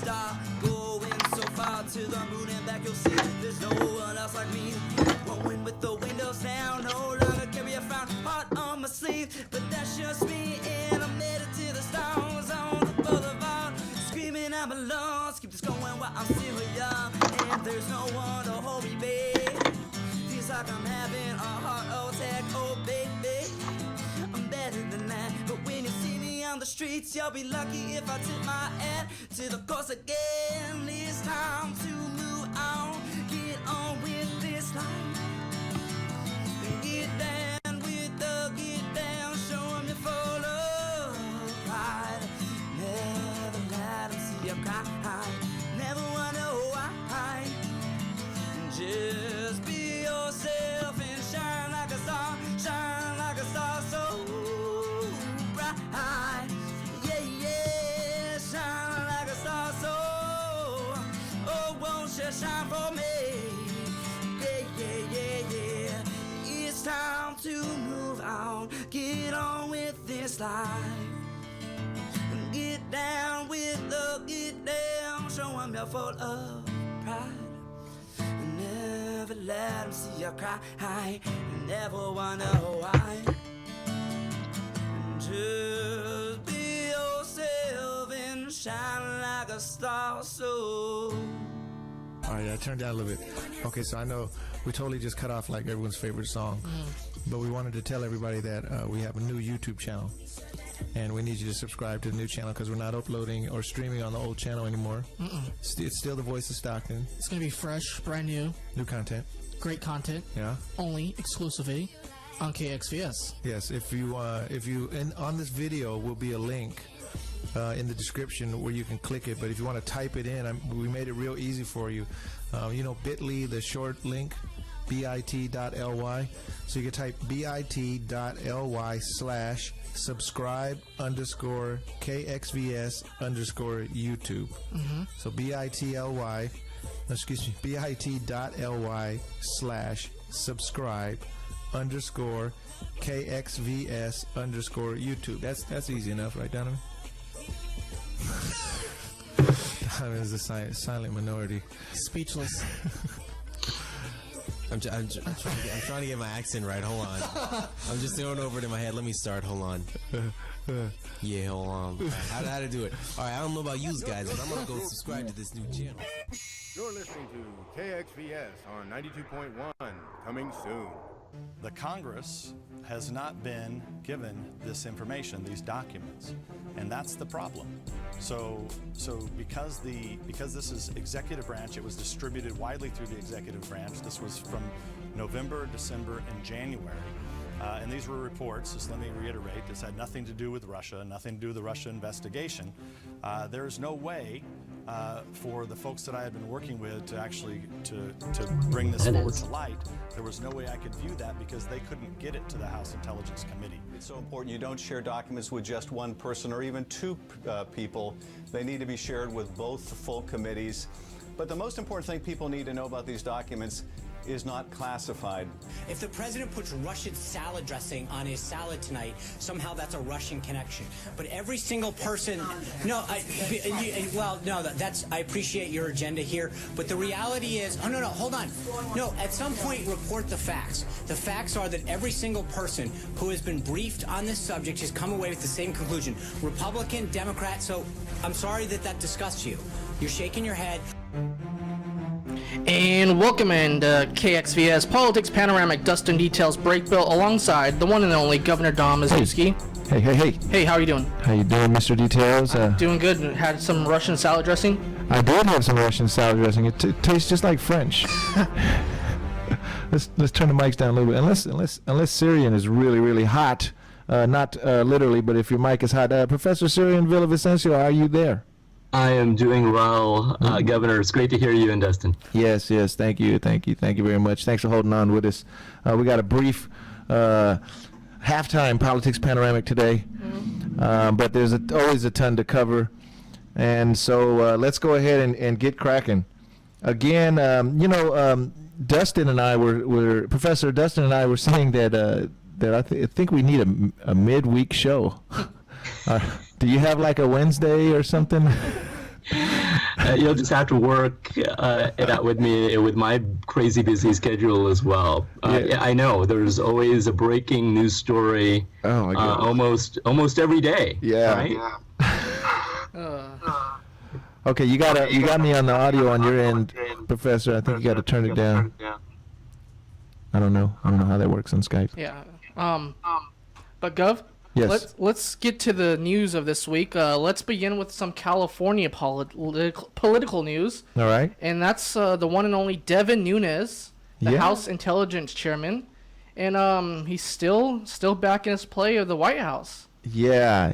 star, going so far to the moon and back. You'll see there's no one else like me. Going with the windows down, no longer carry a frown, heart on my sleeve. But that's just me, and I'm headed to the stars on the boulevard, screaming I'm alone. Keep this going while I'm still young, and there's no one to hold me back. Feels like I'm having a heart attack, oh baby. I'm better than that, but when you see me on the streets, you'll be lucky if I tip my hat to the course again. It's time to move on, get on with this life. Get down with the get down, show 'em you're full of pride. Never let 'em see you cry, never wonder why. Just be yourself and shine like a star so bright. Yeah, yeah, shine like a star so, oh, won't you shine for me? Yeah. It's time to move on, get on with this life. Get down with the get down, show 'em you're full of pride. Never let 'em see you cry, never wonder why. Just be yourself and shine like a star so. All right, I turned down a little bit. Okay, so I know we totally just cut off like everyone's favorite song, but we wanted to tell everybody that we have a new YouTube channel, and we need you to subscribe to the new channel because we're not uploading or streaming on the old channel anymore. It's still the voice of Stockton. It's going to be fresh, brand new. New content. Great content. Yeah. Only exclusively on KXVS. Yes, if you on this video will be a link in the description where you can click it, but if you want to type it in, we made it real easy for you. You know bit.ly, the short link, bit.ly, so you can type bit.ly/subscribe_KXVS_YouTube. So bit.ly/subscribe_KXVS_YouTube. That's easy enough, right, Donovan? Donovan is a silent minority. Speechless. I'm trying to get my accent right. Hold on. I'm just throwing over it in my head. Let me start. Hold on. Yeah, hold on. How to do it? All right, I don't know about you guys, but I'm going to go subscribe to this new channel. You're listening to KXVS on 92.1, coming soon. The Congress has not been given this information, these documents, and that's the problem. So because this is executive branch, it was distributed widely through the executive branch. This was from November, December, and January. And these were reports, just let me reiterate, this had nothing to do with Russia, nothing to do with the Russia investigation. There's no way for the folks that I had been working with to actually to bring this forward to light. There was no way I could view that because they couldn't get it to the House Intelligence Committee. It's so important you don't share documents with just one person or even two people. They need to be shared with both the full committees. But the most important thing people need to know about these documents is not classified. If the president puts Russian salad dressing on his salad tonight, somehow that's a Russian connection. But every single person, I appreciate your agenda here, but the reality is, hold on. No, at some point report the facts. The facts are that every single person who has been briefed on this subject has come away with the same conclusion. Republican, Democrat, so I'm sorry that disgusts you. You're shaking your head. And welcome in to KXVS Politics Panoramic Dust and Details Break Bill alongside the one and only Governor Dom Mazowski. Hey. Hey, how are you doing? How you doing, Mr. Details? Doing good. Had some Russian salad dressing? I did have some Russian salad dressing. It tastes just like French. Let's turn the mics down a little bit. Unless Cirian is really, really hot. Not literally, but if your mic is hot. Professor Cirian Villavicencio, are you there? I am doing well, Governor. It's great to hear you and Dustin. Yes. Thank you very much. Thanks for holding on with us. We got a brief halftime Politics Panoramic today, but there's always a ton to cover, and so let's go ahead and get cracking. Again, Dustin and I were Professor Dustin and I were saying that I think we need a midweek show. Do you have like a Wednesday or something? You'll just have to work it out with me with my crazy busy schedule as well. Yeah, I know. There's always a breaking news story. Oh my God. Almost every day. Yeah. Right? Okay, you got me on the audio on your end, Professor. I think you got to turn it down. I don't know how that works on Skype. Yeah. But Gov, Yes. let's get to the news of this week. Let's begin with some California political news. All right. And that's the one and only Devin Nunes, the Yeah. House Intelligence Chairman, and he's still back in his play of the White House. Yeah.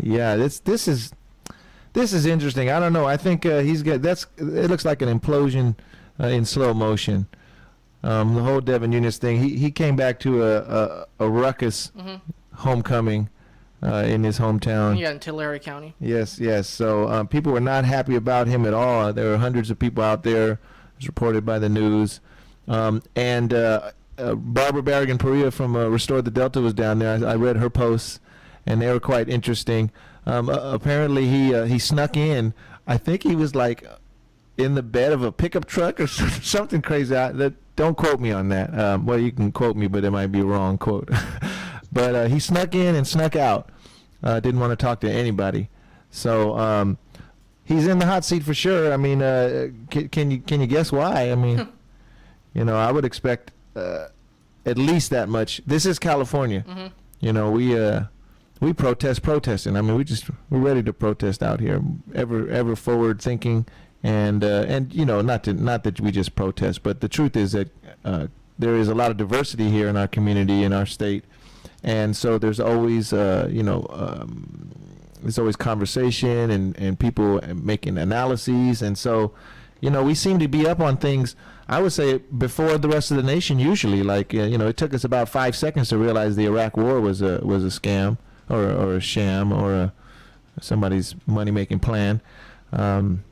This is interesting. I don't know. I think he's got. It looks like an implosion in slow motion. The whole Devin Nunes thing. He came back to a ruckus homecoming in his hometown. Yeah, in Tulare County. Yes. So people were not happy about him at all. There were hundreds of people out there, as reported by the news. And Barbara Barragan-Perea from Restore the Delta was down there. I read her posts, and they were quite interesting. Apparently, he snuck in. I think he was like in the bed of a pickup truck or something crazy. Don't quote me on that. Well, you can quote me, but it might be a wrong quote. But he snuck in and snuck out. Didn't want to talk to anybody. So he's in the hot seat for sure. I mean, can you guess why? I mean, I would expect at least that much. This is California. We protesting. I mean, we're ready to protest out here. Ever forward thinking, and not that we just protest, but the truth is that there is a lot of diversity here in our community, in our state, and so there's always there's always conversation and people making analyses, and so we seem to be up on things. I would say before the rest of the nation. Usually, like it took us about 5 seconds to realize the Iraq War was a scam. Or a sham, or somebody's money-making plan, and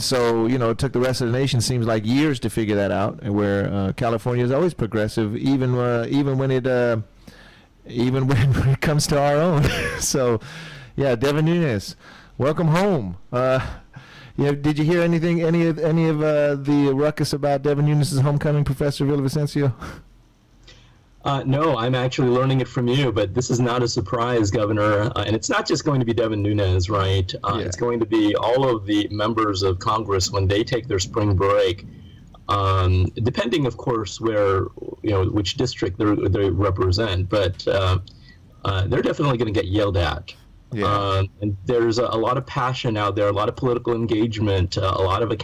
so it took the rest of the nation, seems like, years to figure that out. And where California is always progressive, even when it comes to our own. So, yeah, Devin Nunes, welcome home. Did you hear any of the ruckus about Devin Nunes' homecoming, Professor Villavicencio? No, I'm actually learning it from you, but this is not a surprise, Governor. And it's not just going to be Devin Nunes, right? It's going to be all of the members of Congress when they take their spring break, depending, of course, where, which district they represent. But they're definitely going to get yelled at. Yeah. And there's a lot of passion out there, a lot of political engagement, a lot of a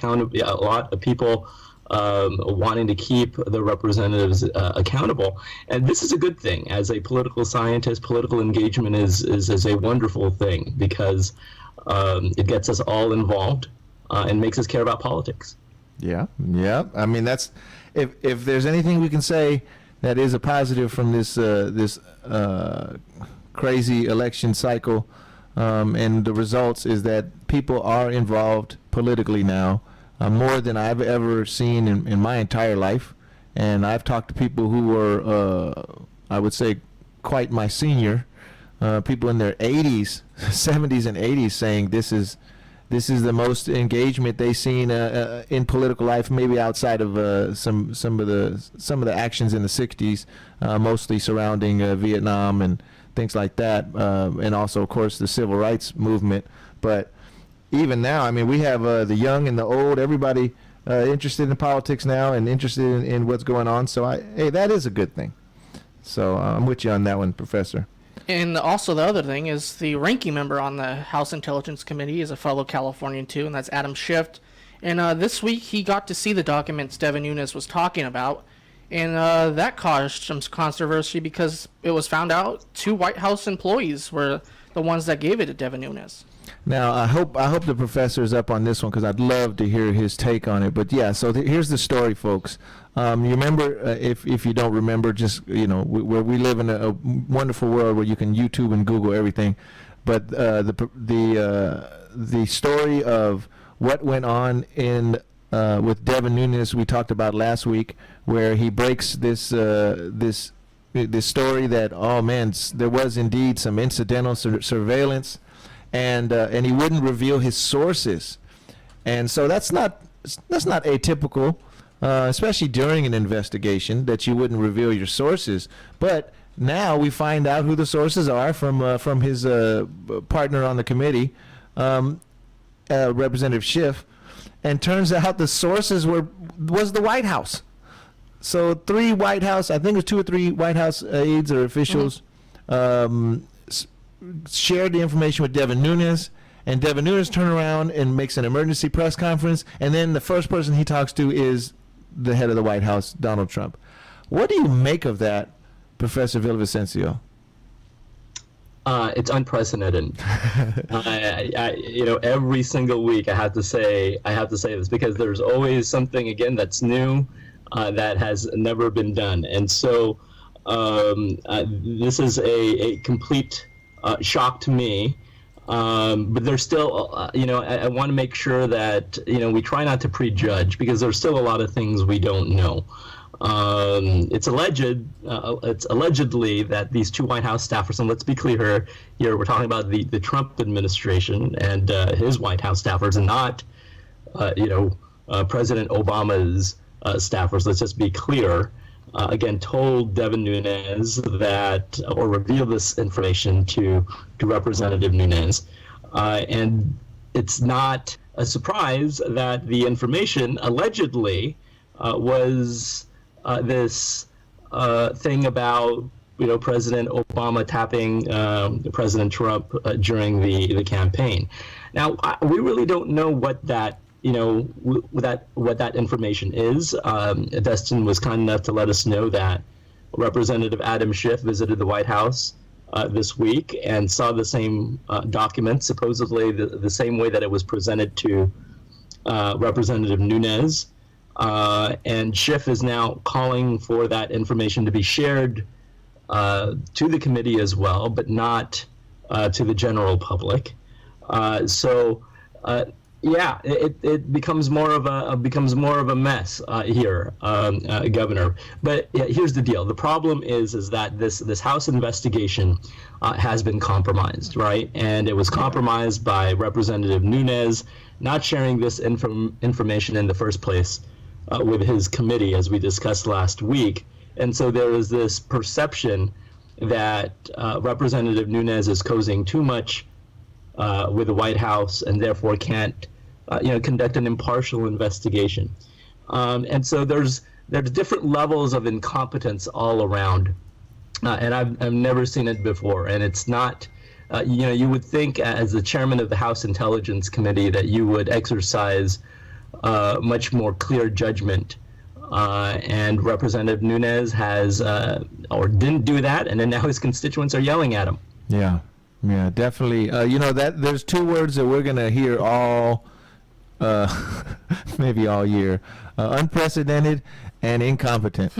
lot of people wanting to keep the representatives accountable. And this is a good thing. As a political scientist, political engagement is a wonderful thing because it gets us all involved and makes us care about politics. Yeah. I mean, that's if there's anything we can say that is a positive from this crazy election cycle, and the results is that people are involved politically now. More than I've ever seen in my entire life. And I've talked to people who were, I would say, quite my senior, people in their 80s, 70s and 80s, saying this is the most engagement they've seen in political life, maybe outside of some of the actions in the 60s, mostly surrounding Vietnam and things like that, and also, of course, the civil rights movement. But even now, I mean, we have the young and the old, everybody interested in politics now and interested in what's going on. So, that is a good thing. So, I'm with you on that one, Professor. And also the other thing is the ranking member on the House Intelligence Committee is a fellow Californian, too, and that's Adam Schiff. And this week he got to see the documents Devin Nunes was talking about. And that caused some controversy because it was found out 2 White House employees were the ones that gave it to Devin Nunes. Now, I hope the professor is up on this one because I'd love to hear his take on it. But yeah, so here's the story, folks. You remember, if you don't remember, just where we live in a wonderful world where you can YouTube and Google everything. But the story of what went on with Devin Nunes we talked about last week, where he breaks this story that, oh man, there was indeed some incidental surveillance. And he wouldn't reveal his sources. And so that's not atypical, especially during an investigation, that you wouldn't reveal your sources. But now we find out who the sources are from his partner on the committee, Representative Schiff, and turns out the sources was the White House. So 3 White House, I think it was 2 or 3 White House aides or officials, shared the information with Devin Nunes, and Devin Nunes turned around and makes an emergency press conference, and then the first person he talks to is the head of the White House, Donald Trump. What do you make of that, Professor Villavicencio? It's unprecedented. Every single week I have to say this, because there's always something again that's new, that has never been done, and so this is a complete shock to me. But there's still, I want to make sure that we try not to prejudge, because there's still a lot of things we don't know. It's allegedly that these 2 White House staffers, and let's be clear here, we're talking about the Trump administration and his White House staffers, and not, President Obama's staffers. Let's just be clear. Again, told Devin Nunes that, or revealed this information to Representative Nunes. And it's not a surprise that the information allegedly was this thing about President Obama tapping President Trump during the campaign. Now, we really don't know what that what that information is. Destin was kind enough to let us know that Representative Adam Schiff visited the White House this week and saw the same document, supposedly the same way that it was presented to Representative Nunes. And Schiff is now calling for that information to be shared to the committee as well, but not to the general public. Yeah, it becomes more of a mess here, Governor. But yeah, here's the deal: the problem is that this House investigation has been compromised, right? And it was compromised by Representative Nunes not sharing this information in the first place with his committee, as we discussed last week. And so there is this perception that Representative Nunes is causing too much with the White House, and therefore can't, conduct an impartial investigation. And so there's different levels of incompetence all around, and I've never seen it before. And it's not, you would think as the chairman of the House Intelligence Committee that you would exercise much more clear judgment. And Representative Nunes has, or didn't do that, and then now his constituents are yelling at him. Yeah, definitely. That there's 2 words that we're gonna hear all, maybe all year: unprecedented and incompetent.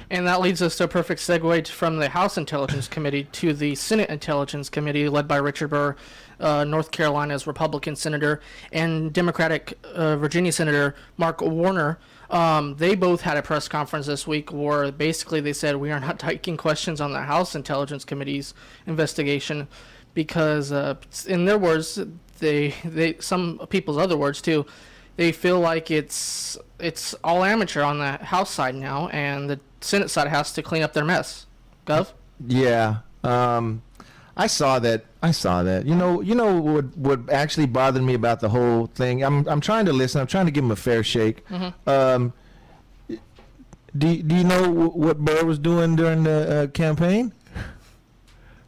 And that leads us to a perfect segue from the House Intelligence Committee to the Senate Intelligence Committee, led by Richard Burr, North Carolina's Republican senator, and Democratic Virginia Senator Mark Warner. They both had a press conference this week where basically they said, we are not taking questions on the House Intelligence Committee's investigation because, in their words, they some people's other words too, they feel like it's all amateur on the House side now, and the Senate side has to clean up their mess. Gov? Yeah. I saw that. What actually bothered me about the whole thing. I'm trying to listen. I'm trying to give him a fair shake. Mm-hmm. Do you know what Burr was doing during the campaign?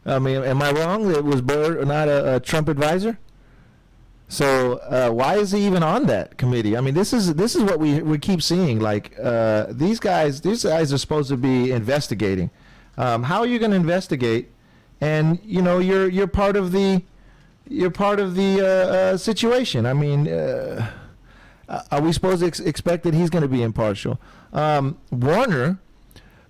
I mean, am I wrong? Was Burr not a Trump advisor? So why is he even on that committee? I mean, this is what we keep seeing. Like these guys are supposed to be investigating. How are you going to investigate? And you're part of the situation. I mean, are we supposed to expect that he's going to be impartial? Warner,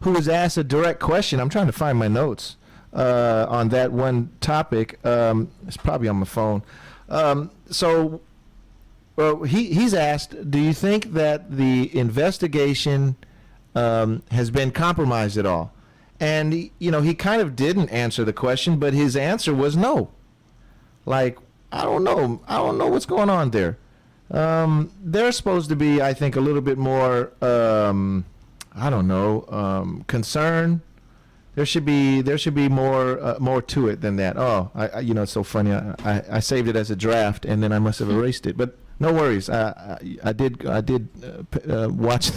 who was asked a direct question, I'm trying to find my notes on that one topic. It's probably on my phone. He's asked, do you think that the investigation has been compromised at all? And he kind of didn't answer the question, but his answer was no. Like, I don't know what's going on there. They're supposed to be, I think, a little bit more, I don't know, concern. There should be more to it than that. Oh, it's so funny. I saved it as a draft, and then I must have erased it. But no worries. I did watch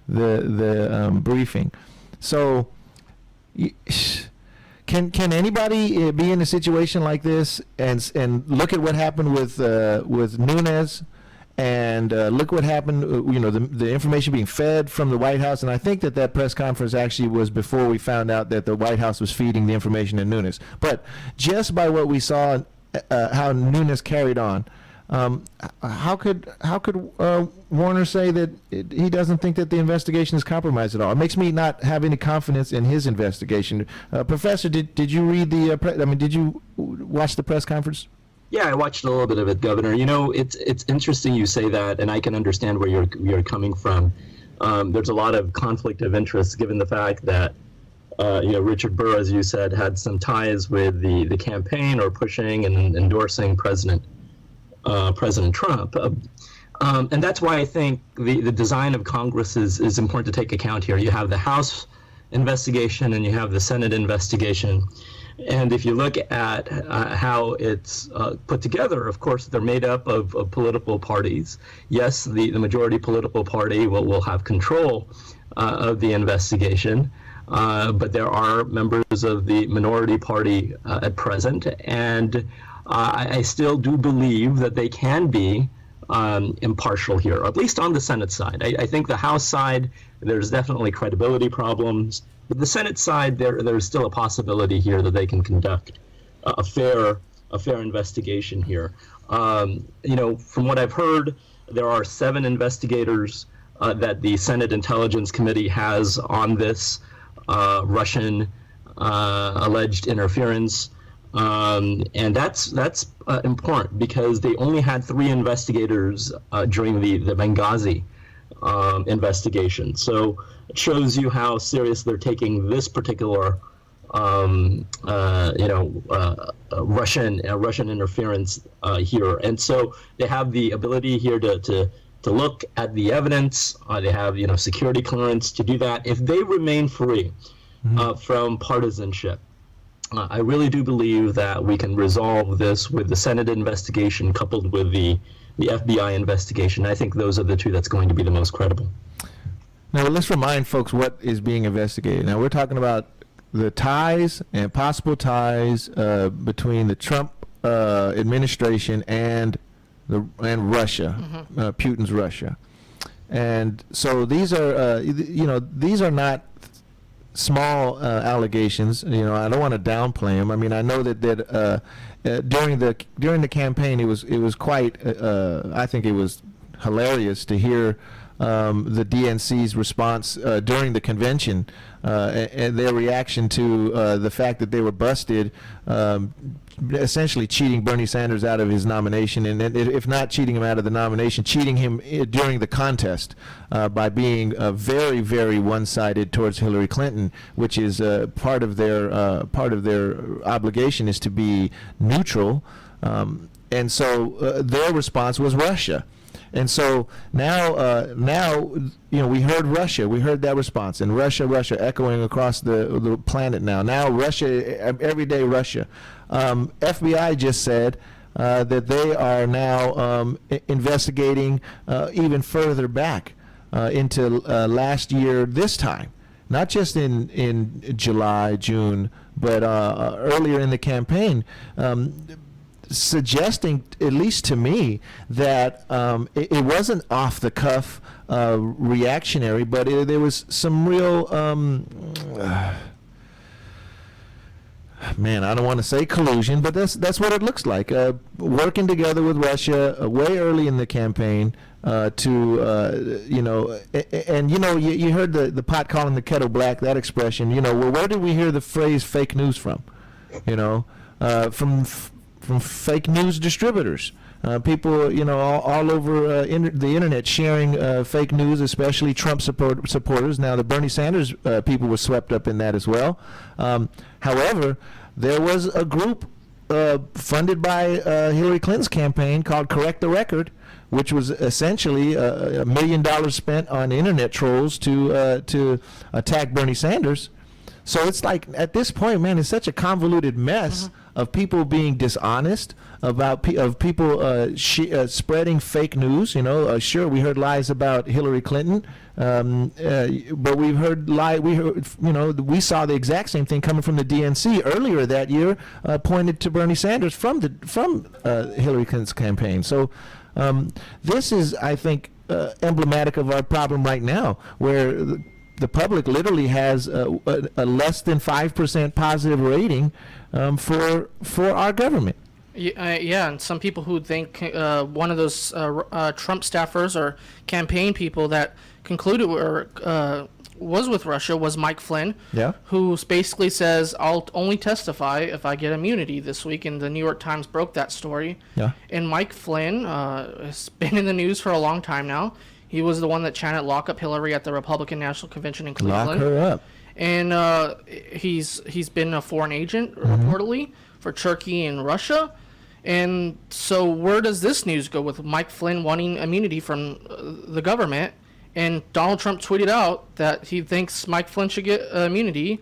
the briefing. So, can anybody be in a situation like this and look at what happened with Nunes? And look what happened, the information being fed from the White House. And I think that press conference actually was before we found out that the White House was feeding the information to Nunes. But just by what we saw, how Nunes carried on, how could Warner say that he doesn't think that the investigation is compromised at all? It makes me not have any confidence in his investigation. Professor, did you read did you watch the press conference? Yeah, I watched a little bit of it, Governor. It's interesting you say that, and I can understand where you're coming from. There's a lot of conflict of interest given the fact that Richard Burr, as you said, had some ties with the campaign or pushing and endorsing President Trump. And that's why I think the design of Congress is important to take account here. You have the House investigation and you have the Senate investigation. And if you look at how it's put together, of course, they're made up of political parties. Yes, the majority political party will have control of the investigation, but there are members of the minority party at present. And I still do believe that they can be impartial here, at least on the Senate side. I think the House side, there's definitely credibility problems. But the Senate side, there's still a possibility here that they can conduct a fair investigation here. From what I've heard, there are 7 investigators that the Senate Intelligence Committee has on this Russian alleged interference, and that's important because they only had 3 investigators during the Benghazi investigation. So it shows you how serious they're taking this particular, Russian interference here. And so they have the ability here to look at the evidence. They have, security clearance to do that. If they remain free from partisanship, I really do believe that we can resolve this with the Senate investigation coupled with the FBI investigation. I think those are the 2 that's going to be the most credible. Now, let's remind folks what is being investigated. Now, we're talking about the ties and possible ties between the Trump administration and Russia, Putin's Russia. And so these are, these are not small allegations. I don't want to downplay them. I mean, I know that during the campaign, it was quite. I think it was hilarious to hear the DNC's response during the convention and their reaction to the fact that they were busted, essentially cheating Bernie Sanders out of his nomination, and if not cheating him out of the nomination, cheating him during the contest by being very, very one-sided towards Hillary Clinton, which is part of their obligation is to be neutral, and so their response was Russia. And so now, we heard Russia. We heard that response, and Russia echoing across the planet now. Now Russia, every day Russia. FBI just said that they are now investigating even further back into last year this time. Not just in July, June, but earlier in the campaign. Suggesting, at least to me, that it wasn't off the cuff reactionary, but there was some real man, I don't want to say collusion, but that's what it looks like. Working together with Russia way early in the campaign you heard the pot calling the kettle black, that expression. Well, where did we hear the phrase fake news from? From fake news distributors, people, all over the internet sharing fake news, especially Trump supporters. Now, the Bernie Sanders people were swept up in that as well. However, there was a group funded by Hillary Clinton's campaign called Correct the Record, which was essentially $1 million spent on internet trolls to attack Bernie Sanders. So it's like, at this point, man, it's such a convoluted mess of people being dishonest, of people spreading fake news. Sure, we heard lies about Hillary Clinton, but we saw the exact same thing coming from the DNC earlier that year, pointed to Bernie Sanders from Hillary Clinton's campaign. So this is, I think, emblematic of our problem right now, where the public literally has a less than 5% positive rating for our government. Yeah, and some people who think one of those Trump staffers or campaign people that concluded or was with Russia was Mike Flynn, who basically says, I'll only testify if I get immunity this week, and the New York Times broke that story. Yeah. And Mike Flynn has been in the news for a long time now. He was the one that chanted "Lock up Hillary" at the Republican National Convention in Cleveland. Lock her up. And he's been a foreign agent, reportedly, for Turkey and Russia. And so where does this news go with Mike Flynn wanting immunity from the government? And Donald Trump tweeted out that he thinks Mike Flynn should get immunity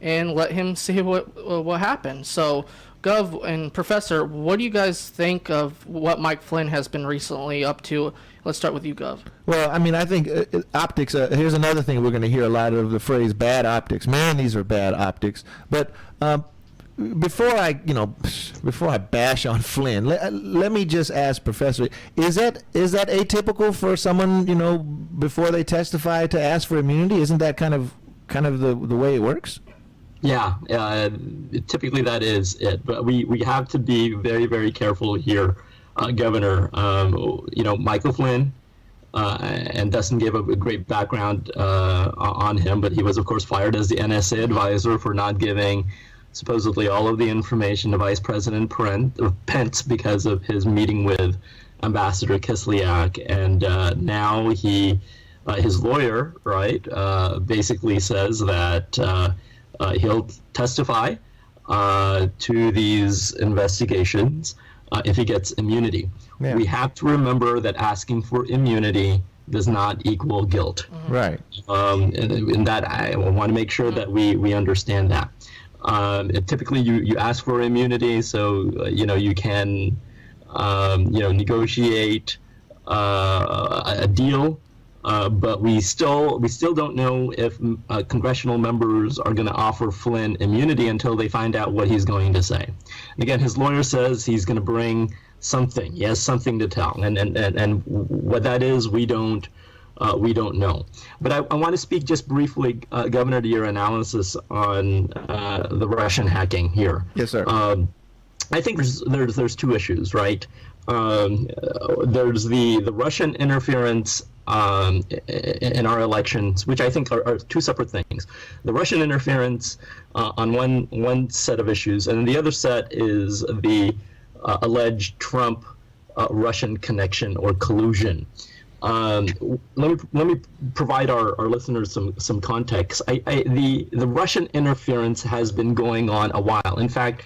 and let him see what happened. So, Gov and Professor, what do you guys think of what Mike Flynn has been recently up to? Let's start with you, Gov. Well, I mean, I think optics, here's another thing we're going to hear a lot of, the phrase bad optics. Man, these are bad optics. But before I bash on Flynn, let me just ask Professor, is that atypical for someone, before they testify to ask for immunity? Isn't that kind of the way it works? Yeah, typically that is it. But we have to be very, very careful here, Governor. Michael Flynn, and Dustin gave a great background on him, but he was, of course, fired as the NSA advisor for not giving supposedly all of the information to Vice President Pence because of his meeting with Ambassador Kislyak. And now his lawyer, basically says that he'll testify to these investigations if he gets immunity. Yeah. We have to remember that asking for immunity does not equal guilt. Right. And that I want to make sure that we understand that. Typically, you ask for immunity, so you can negotiate a deal. But we still don't know if congressional members are going to offer Flynn immunity until they find out what he's going to say. And again, his lawyer says he's going to bring something. He has something to tell, and what that is, we don't know. But I want to speak just briefly, Governor, to your analysis on the Russian hacking here. Yes, sir. I think there's two issues, right? There's the Russian interference in our elections, which I think are two separate things. The Russian interference on one set of issues, and the other set is the alleged Trump Russian connection or collusion. Let me provide our listeners some context. The Russian interference has been going on a while. In fact,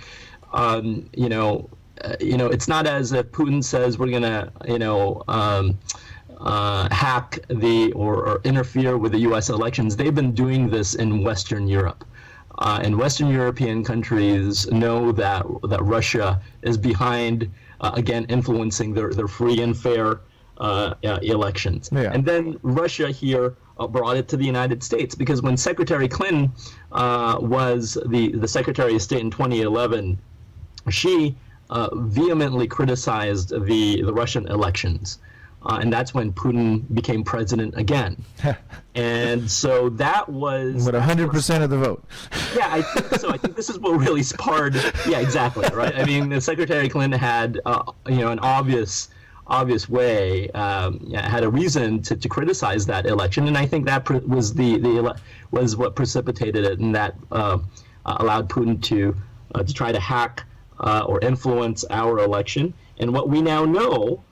it's not as if Putin says we're gonna hack or interfere with the U.S. elections. They've been doing this in Western Europe. And Western European countries know that Russia is behind, again, influencing their free and fair elections. Yeah. And then Russia here brought it to the United States, because when Secretary Clinton was the Secretary of State in 2011, she vehemently criticized the Russian elections. And that's when Putin became president again. And so that was... With 100% of the vote. Yeah, I think so. I think this is what really sparred... Yeah, exactly, right? I mean, the Secretary Clinton had, an obvious way, had a reason to criticize that election. And I think that was was what precipitated it, and that allowed Putin to try to hack or influence our election. And what we now know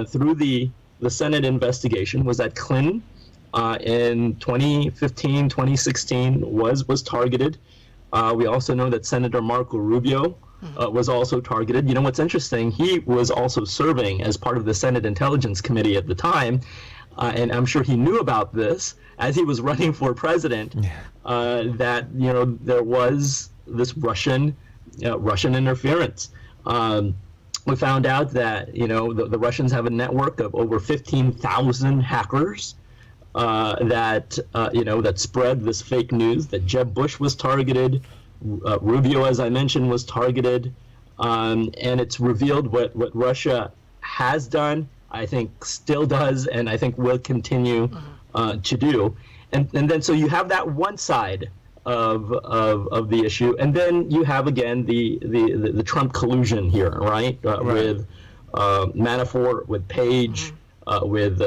through the Senate investigation was that Clinton in 2015, 2016 was targeted We also know that Senator Marco Rubio was also targeted. You know what's interesting? He was also serving as part of the Senate Intelligence Committee at the time, and I'm sure he knew about this as he was running for president. That there was this Russian interference. We found out that the Russians have a network of over 15,000 hackers that spread this fake news that Jeb Bush was targeted. Rubio, as I mentioned, was targeted, and it's revealed what Russia has done, I think still does, and I think will continue to do. And then so you have that one side of the issue, and then you have again the Trump collusion here, right? With Manafort, with Page. With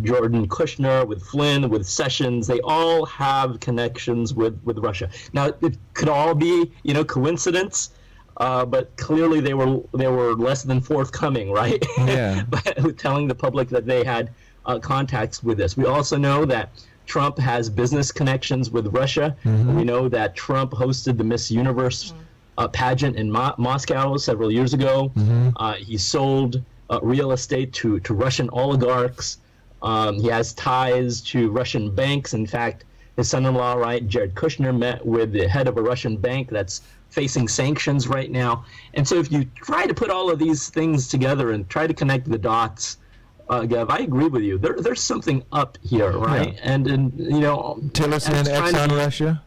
Jordan Kushner, with Flynn, with Sessions. They all have connections with Russia. Now, it could all be, coincidence, but clearly they were less than forthcoming, right? Yeah. Telling the public that they had contacts with this. We also know that Trump has business connections with Russia. We know that Trump hosted the Miss Universe pageant in Moscow several years ago. He sold real estate to Russian oligarchs. He has ties to Russian banks. In fact, his son-in-law, right, Jared Kushner, met with the head of a Russian bank that's facing sanctions right now. And so if you try to put all of these things together and try to connect the dots, Gav, I agree with you. There's something up here, right? Yeah. And Tillerson and Exxon Russia?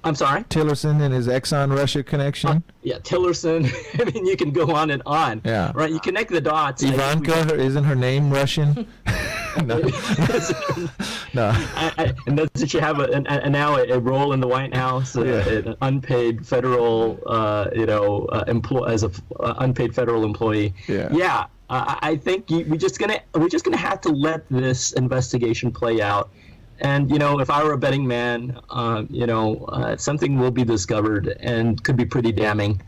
I'm sorry? Tillerson and his Exxon Russia connection? Yeah, Tillerson. I mean, you can go on and on. Yeah. Right? You connect the dots. Ivanka, isn't her name Russian? No. No. And doesn't she have now a role in the White House, an unpaid federal, unpaid federal employee? Yeah. Yeah. I think we're just gonna have to let this investigation play out. And, if I were a betting man, something will be discovered and could be pretty damning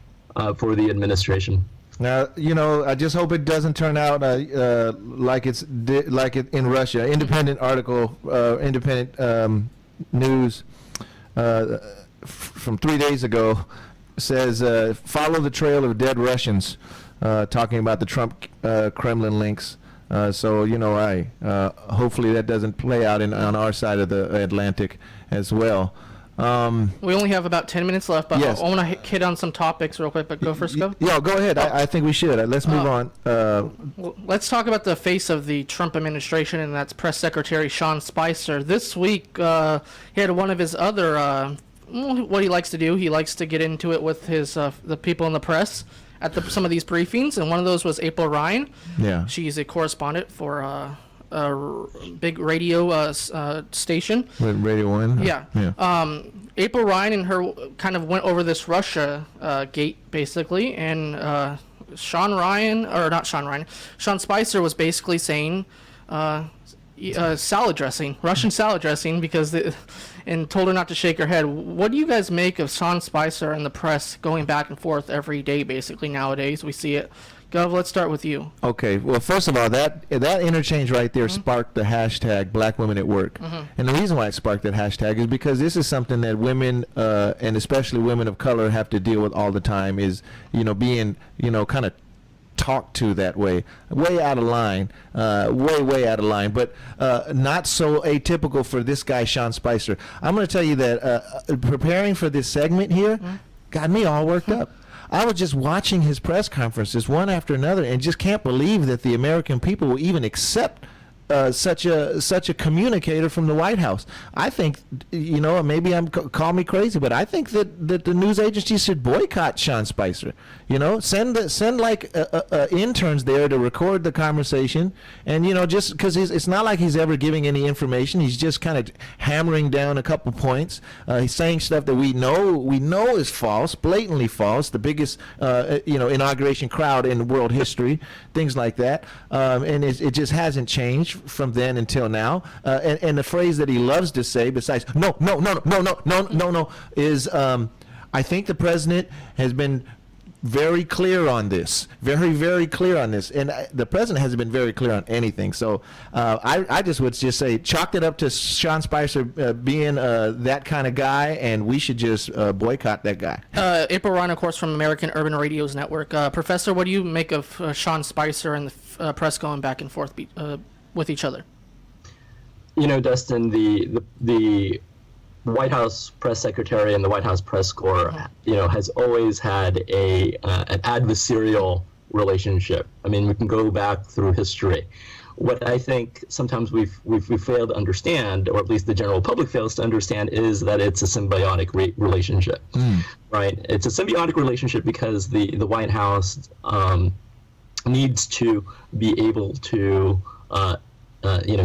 for the administration. Now, I just hope it doesn't turn out like it in Russia. Independent article, independent news from 3 days ago says, follow the trail of dead Russians, talking about the Trump Kremlin links. So hopefully that doesn't play out on our side of the Atlantic as well. We only have about 10 minutes left, but yes. I want to hit on some topics real quick. But go first, Gov. Yeah, go ahead. I think we should. Let's move on. Well, let's talk about the face of the Trump administration, and that's Press Secretary Sean Spicer. This week, he had one of his other what he likes to do. He likes to get into it with his the people in the press at some of these briefings, and one of those was April Ryan. Yeah. She's a correspondent for a big radio station. With Radio 1? Yeah. April Ryan and her kind of went over this Russia gate, basically, and Sean Spicer was basically saying salad dressing, Russian salad dressing, and told her not to shake her head. What do you guys make of Sean Spicer and the press going back and forth every day, basically, nowadays? We see it. Gov, let's start with you. Okay. Well, first of all, that interchange right there sparked the hashtag Black Women at Work. And the reason why it sparked that hashtag is because this is something that women, and especially women of color, have to deal with all the time, is, being, kind of talked to that way out of line, way out of line, but not so atypical for this guy, Sean Spicer. I'm going to tell you that preparing for this segment here got me all worked up. I was just watching his press conferences one after another and just can't believe that the American people will even accept such a communicator from the White House. I think, maybe call me crazy, but I think that the news agencies should boycott Sean Spicer. Send like interns there to record the conversation, and just because it's not like he's ever giving any information. He's just kind of hammering down a couple points. He's saying stuff that we know is false, blatantly false. The biggest inauguration crowd in world history, things like that, and it just hasn't changed from then until now. And the phrase that he loves to say, besides no, is I think the president has been very clear on this, very clear on this, and the president hasn't been very clear on anything. So I just would just say chalked it up to Sean Spicer being that kind of guy, and we should just boycott that guy. April Ryan, of course, from American Urban Radio's network. Professor, what do you make of Sean Spicer and the press going back and forth with each other? You know, Dustin, the White House press secretary and the White House press corps, you know, has always had an adversarial relationship. I mean, we can go back through history. What I think sometimes we've failed to understand, or at least the general public fails to understand, is that it's a symbiotic relationship, right? It's a symbiotic relationship because the White House needs to be able to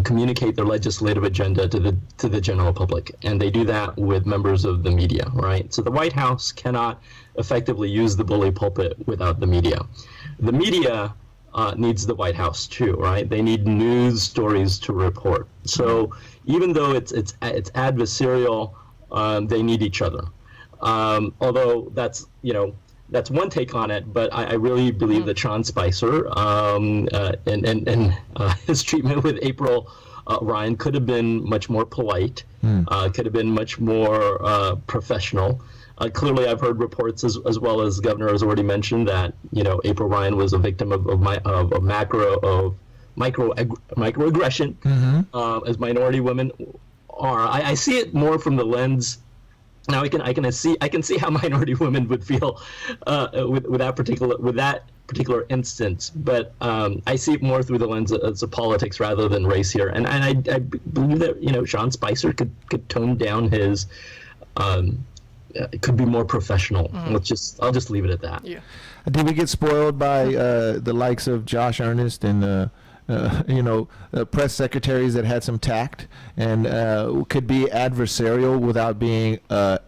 communicate their legislative agenda to the general public, and they do that with members of the media, right? So the White House cannot effectively use the bully pulpit without the media. The media needs the White House too, right? They need news stories to report. So even though it's adversarial, they need each other. Although that's one take on it, but I really believe that Sean Spicer and his treatment with April Ryan could have been much more polite, could have been much more professional. Clearly, I've heard reports as well as Governor has already mentioned that April Ryan was a victim of microaggression, as minority women are. I see it more from the lens. Now I can see how minority women would feel with that particular instance, but I see it more through the lens of politics rather than race here, and I believe that Sean Spicer could tone down his. It could be more professional. I'll just leave it at that. Yeah. Did we get spoiled by the likes of Josh Earnest and press secretaries that had some tact and could be adversarial without being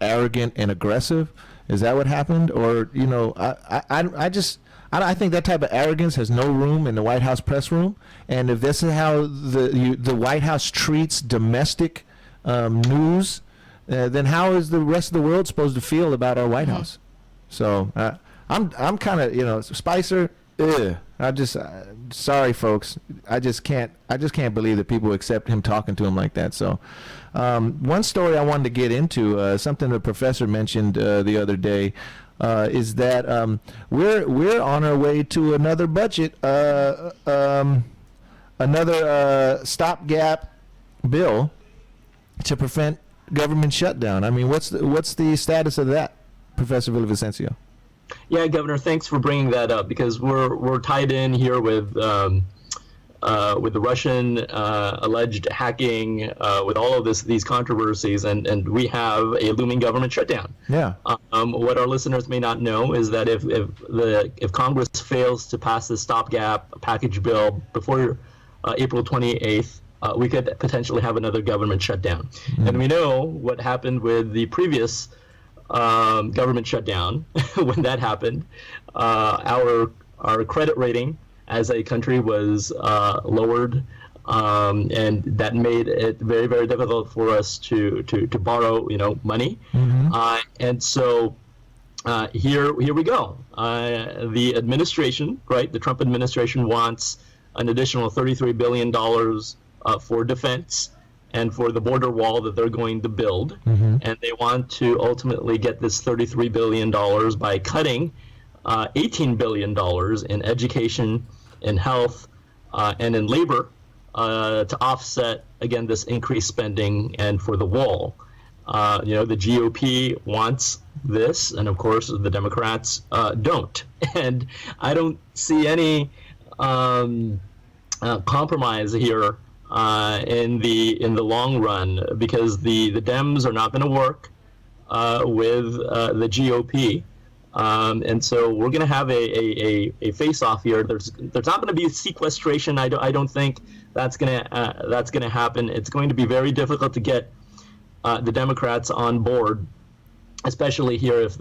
arrogant and aggressive? Is that what happened? Or I think that type of arrogance has no room in the White House press room. And if this is how the White House treats domestic news, then how is the rest of the world supposed to feel about our White House? So I'm kind of Spicer. Sorry, folks. I just can't believe that people accept him talking to him like that. So, one story I wanted to get into, something the professor mentioned the other day, is that we're on our way to another budget, another stopgap bill to prevent government shutdown. I mean, what's the status of that, Professor Villavicencio? Yeah, Governor, thanks for bringing that up, because we're tied in here with the Russian alleged hacking, with all of these controversies, and we have a looming government shutdown. Yeah. What our listeners may not know is that if Congress fails to pass this stopgap package bill before April 28th, we could potentially have another government shutdown. And we know what happened with the previous government shutdown. When that happened, our credit rating as a country was lowered, and that made it very, very difficult for us to borrow money. And so here we go. The administration, right, the Trump administration wants an additional $33 billion for defense and for the border wall that they're going to build. And they want to ultimately get this $33 billion by cutting $18 billion in education, in health, and in labor to offset, again, this increased spending and for the wall. The GOP wants this, and of course the Democrats don't. And I don't see any compromise here in the long run, because the Dems are not going to work with the GOP, and so we're going to have a face-off here. There's not going to be sequestration. I don't think that's going to happen. It's going to be very difficult to get the Democrats on board, especially here if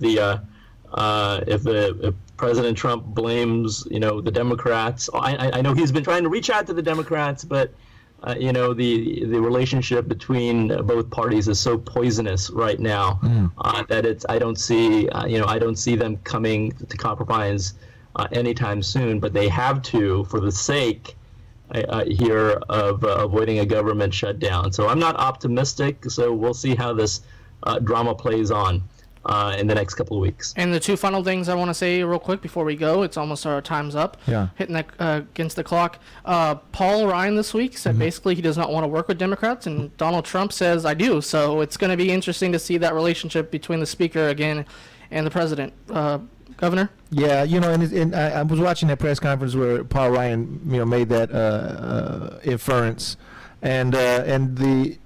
President Trump blames the Democrats. I know he's been trying to reach out to the Democrats, but the relationship between both parties is so poisonous right now that I don't see them coming to compromise anytime soon. But they have to, for the sake here of avoiding a government shutdown. So I'm not optimistic. So we'll see how this drama plays on in the next couple of weeks. And the two final things I want to say real quick before we go, it's almost our time's up. Yeah. Hitting that against the clock. Paul Ryan this week said basically he does not want to work with Democrats, and Donald Trump says I do. So it's going to be interesting to see that relationship between the speaker again and the president. Governor? Yeah, and I was watching that press conference where Paul Ryan, made that inference, and this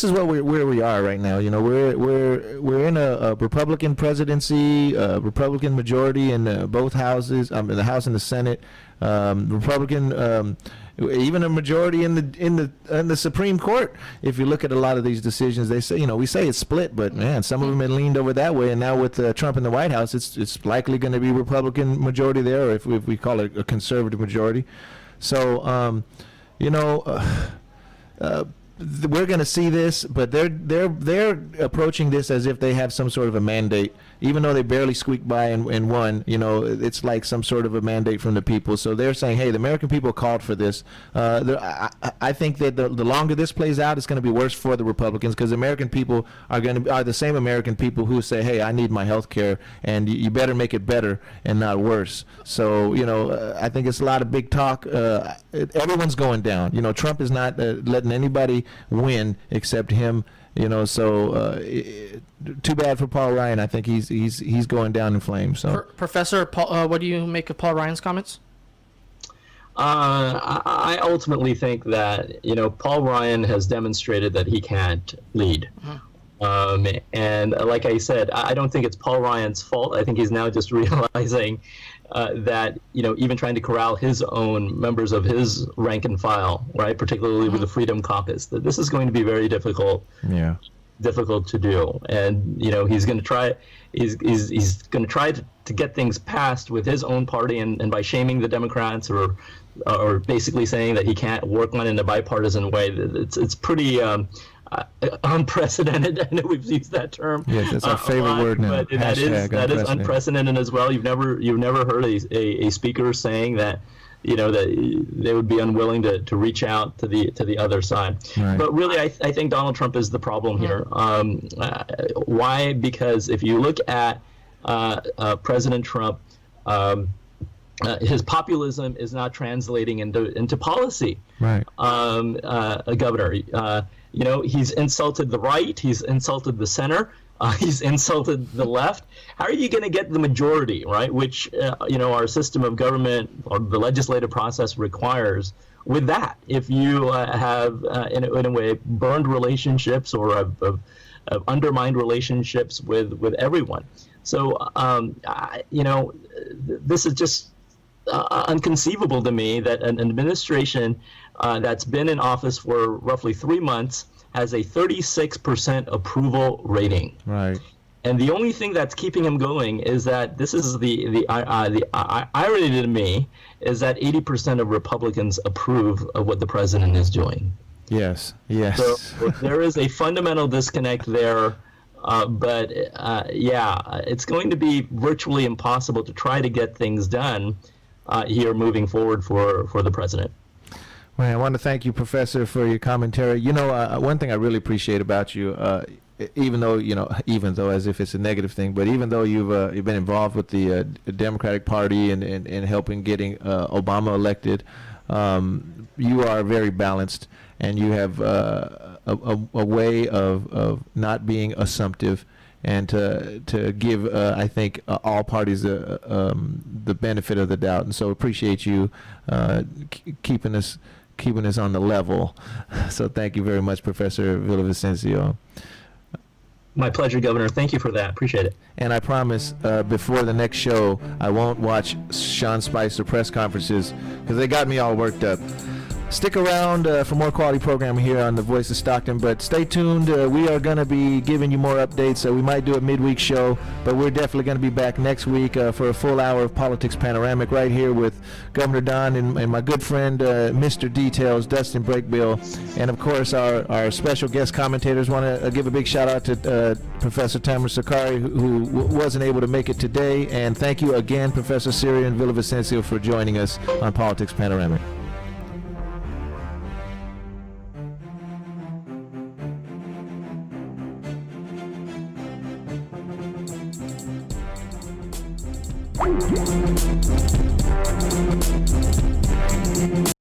is where we are right now. We're in a Republican presidency, Republican majority in both houses, the House and the Senate, Republican. Even a majority in the Supreme Court. If you look at a lot of these decisions, they say, we say it's split, but man, some of them have leaned over that way. And now with Trump in the White House, it's likely going to be Republican majority there, or if we call it a conservative majority. So, we're going to see this, but they're approaching this as if they have some sort of a mandate. Even though they barely squeaked by and won, it's like some sort of a mandate from the people. So they're saying, hey, the American people called for this. I think that the longer this plays out, it's going to be worse for the Republicans, because American people are the same American people who say, hey, I need my health care, and you better make it better and not worse. So, I think it's a lot of big talk. Everyone's going down. Trump is not letting anybody win except him. So too bad for Paul Ryan. I think he's going down in flames. So, Professor Paul, what do you make of Paul Ryan's comments? I ultimately think that Paul Ryan has demonstrated that he can't lead. And like I said, I don't think it's Paul Ryan's fault. I think he's now just realizing that even trying to corral his own members of his rank and file, right, particularly with the Freedom Caucus, that this is going to be very difficult. Yeah. Difficult to do, and he's going to try. He's going to try to get things passed with his own party, and by shaming the Democrats or basically saying that he can't work on it in a bipartisan way. It's pretty unprecedented. I know we've used that term. Yes, that's our favorite word now. But that is unprecedented as well. You've never heard a speaker saying that that they would be unwilling to reach out to the other side. Right. But really, I think Donald Trump is the problem here. Why? Because if you look at President Trump, his populism is not translating into policy. Right. Governor, he's insulted the right, he's insulted the center, he's insulted the left. How are you going to get the majority, right? Which our system of government or the legislative process requires. With that, if you have in a way burned relationships or have undermined relationships with everyone, so this is just unconceivable to me that an administration that's been in office for roughly 3 months has a 36% approval rating. Right. And the only thing that's keeping him going is that this is the irony to me is that 80% of Republicans approve of what the president is doing. Yes. Yes. So there is a fundamental disconnect there. But it's going to be virtually impossible to try to get things done here moving forward for the president. Well, I want to thank you, Professor, for your commentary. One thing I really appreciate about you, even though as if it's a negative thing, but even though you've been involved with the Democratic Party and helping getting Obama elected, you are very balanced, and you have a way of not being assumptive, and to give I think all parties the benefit of the doubt. And so appreciate you keeping us on the level. So thank you very much, Professor Villavicencio. My pleasure, Governor. Thank you for that. Appreciate it. And I promise before the next show, I won't watch Sean Spicer press conferences because they got me all worked up. stick around for more quality programming here on the Voice of Stockton. But stay tuned. We are going to be giving you more updates. We might do a midweek show, but we're definitely going to be back next week for a full hour of Politics Panoramic right here with Governor Don and my good friend, Mr. Details, Dustin Breakbill. And, of course, our special guest commentators. Want to give a big shout-out to Professor Tamara Sakari, who wasn't able to make it today. And thank you again, Professor Cirian Villavicencio, for joining us on Politics Panoramic.